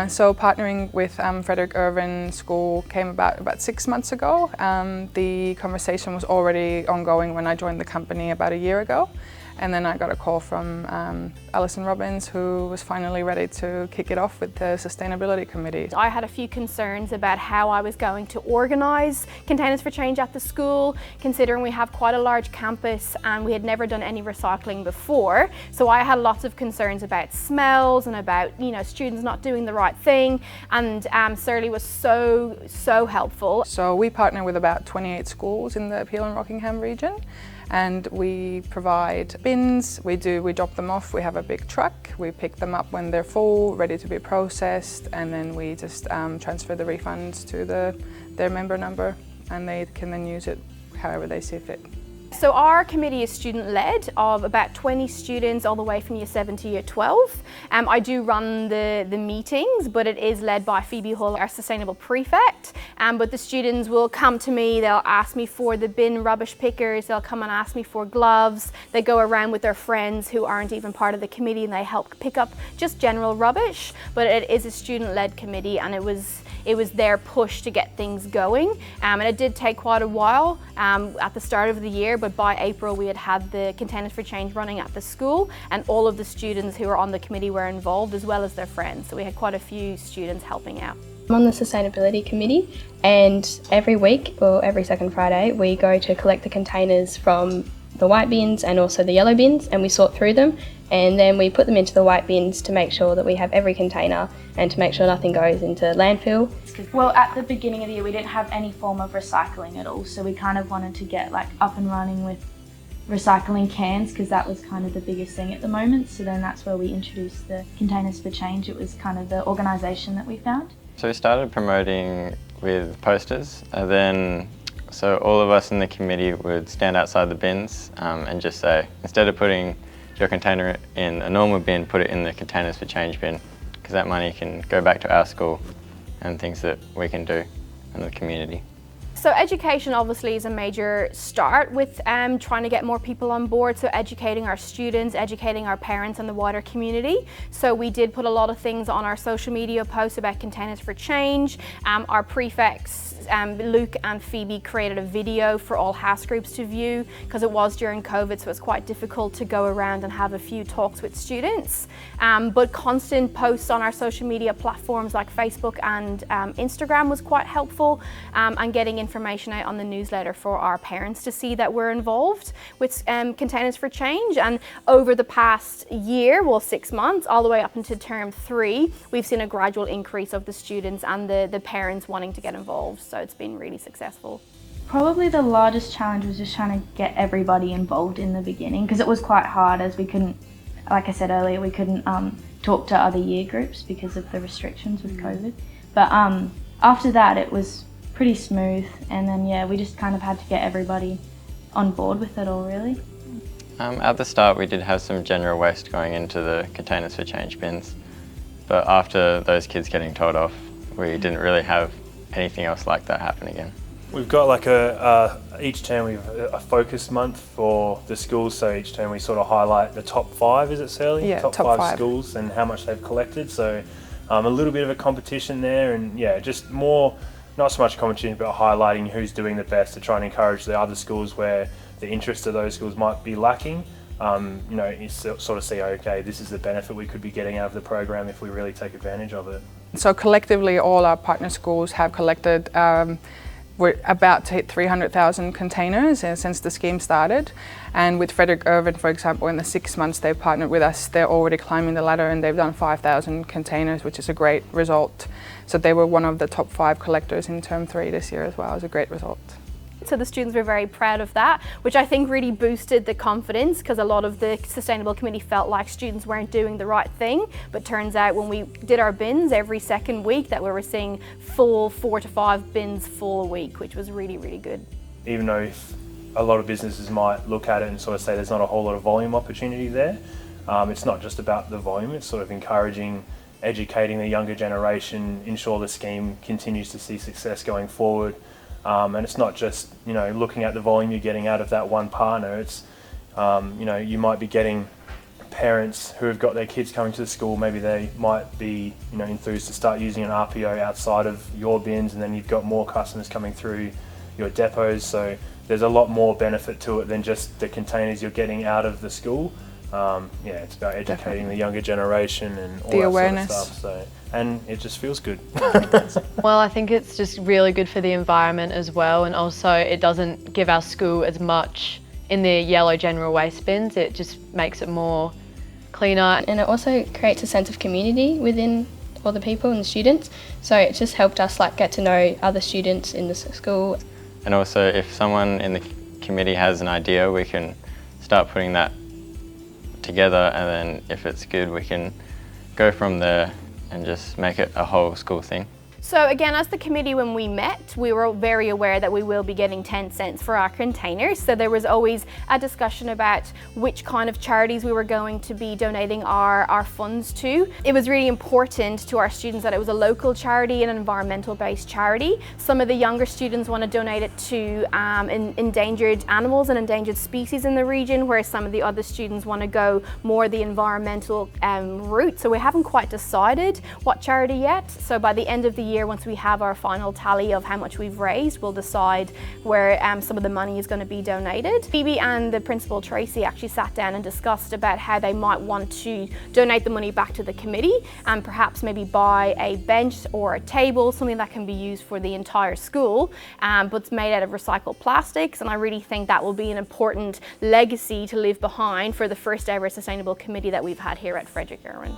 So partnering with Frederick Irvin School came about 6 months ago. The conversation was already ongoing when I joined the company about a year ago. And then I got a call from Alison Robbins, who was finally ready to kick it off with the Sustainability Committee. I had a few concerns about how I was going to organise Containers for Change at the school, considering we have quite a large campus and we had never done any recycling before. So I had lots of concerns about smells and about, students not doing the right thing. And Surly was so helpful. So we partner with about 28 schools in the Peel and Rockingham region. And we provide bins, we drop them off, we have a big truck, we pick them up when they're full, ready to be processed, and then we just transfer the refunds to their member number, and they can then use it however they see fit. So our committee is student-led, of about 20 students all the way from year 7 to year 12. I do run the meetings, but it is led by Phoebe Hull, our sustainable prefect. But the students will come to me, they'll ask me for the bin rubbish pickers, they'll come and ask me for gloves. They go around with their friends who aren't even part of the committee and they help pick up just general rubbish. But it is a student-led committee, and it was their push to get things going. And it did take quite a while at the start of the year, but by April we had the Containers for Change running at the school, and all of the students who were on the committee were involved, as well as their friends. So we had quite a few students helping out. I'm on the Sustainability Committee, and every week, or every second Friday, we go to collect the containers from the white bins and also the yellow bins, and we sort through them, and then we put them into the white bins to make sure that we have every container and to make sure nothing goes into landfill. Well, at the beginning of the year we didn't have any form of recycling at all, so we kind of wanted to get up and running with recycling cans, because that was kind of the biggest thing at the moment. So then that's where we introduced the Containers for Change. It was kind of the organisation that we found. So we started promoting with posters, and then so all of us in the committee would stand outside the bins and just say, instead of putting your container in a normal bin, put it in the Containers for Change bin, because that money can go back to our school and things that we can do in the community. So education obviously is a major start with trying to get more people on board, so educating our students, educating our parents and the wider community. So we did put a lot of things on our social media posts about Containers for Change. Our prefects, Luke and Phoebe, created a video for all house groups to view, because it was during COVID, so it's quite difficult to go around and have a few talks with students. But constant posts on our social media platforms like Facebook and Instagram was quite helpful, and getting information out on the newsletter for our parents to see that we're involved with Containers for Change. And over the past year, 6 months, all the way up into term 3, we've seen a gradual increase of the students and the parents wanting to get involved. So it's been really successful. Probably the largest challenge was just trying to get everybody involved in the beginning, because it was quite hard, as we couldn't, like I said earlier, we couldn't talk to other year groups because of the restrictions with COVID. But after that it was pretty smooth, and then we just kind of had to get everybody on board with it all, really. At the start we did have some general waste going into the Containers for Change bins, but after those kids getting told off, we didn't really have anything else like that happen again. We've got each term we have a focus month for the schools, so each term we sort of highlight the top 5, is it Sally? Yeah, top five schools and how much they've collected. So a little bit of a competition there, and just more, not so much competition, but highlighting who's doing the best to try and encourage the other schools where the interest of those schools might be lacking. You sort of see, okay, this is the benefit we could be getting out of the program if we really take advantage of it. So collectively, all our partner schools have collected, we're about to hit 300,000 containers since the scheme started. And with Frederick Irvin, for example, in the 6 months they've partnered with us, they're already climbing the ladder and they've done 5,000 containers, which is a great result. So they were one of the top 5 collectors in term 3 this year as well. It was a great result. So the students were very proud of that, which I think really boosted the confidence, because a lot of the Sustainable Committee felt like students weren't doing the right thing. But turns out when we did our bins every second week that we were seeing full 4 to 5 bins full a week, which was really, really good. Even though a lot of businesses might look at it and sort of say there's not a whole lot of volume opportunity there, it's not just about the volume, it's sort of encouraging, educating the younger generation, ensure the scheme continues to see success going forward. And it's not just, looking at the volume you're getting out of that one partner. It's, you might be getting parents who have got their kids coming to the school, maybe they might be enthused to start using an RPO outside of your bins, and then you've got more customers coming through your depots. So there's a lot more benefit to it than just the containers you're getting out of the school. It's about educating the younger generation and all the that awareness sort of stuff. So, and it just feels good. Well, I think it's just really good for the environment as well, and also it doesn't give our school as much in the yellow general waste bins. It just makes it more cleaner. And it also creates a sense of community within all the people and the students. So it just helped us get to know other students in the school. And also, if someone in the committee has an idea, we can start putting that together, and then if it's good, we can go from there and just make it a whole school thing. So again, as the committee, when we met, we were very aware that we will be getting 10 cents for our containers. So there was always a discussion about which kind of charities we were going to be donating our funds to. It was really important to our students that it was a local charity and an environmental based charity. Some of the younger students want to donate it to endangered animals and endangered species in the region, whereas some of the other students want to go more the environmental route. So we haven't quite decided what charity yet. So by the end of the year, once we have our final tally of how much we've raised, we'll decide where some of the money is going to be donated. Phoebe and the principal Tracy actually sat down and discussed about how they might want to donate the money back to the committee and perhaps maybe buy a bench or a table, something that can be used for the entire school, but it's made out of recycled plastics. And I really think that will be an important legacy to leave behind for the first ever sustainable committee that we've had here at Frederick Irwin.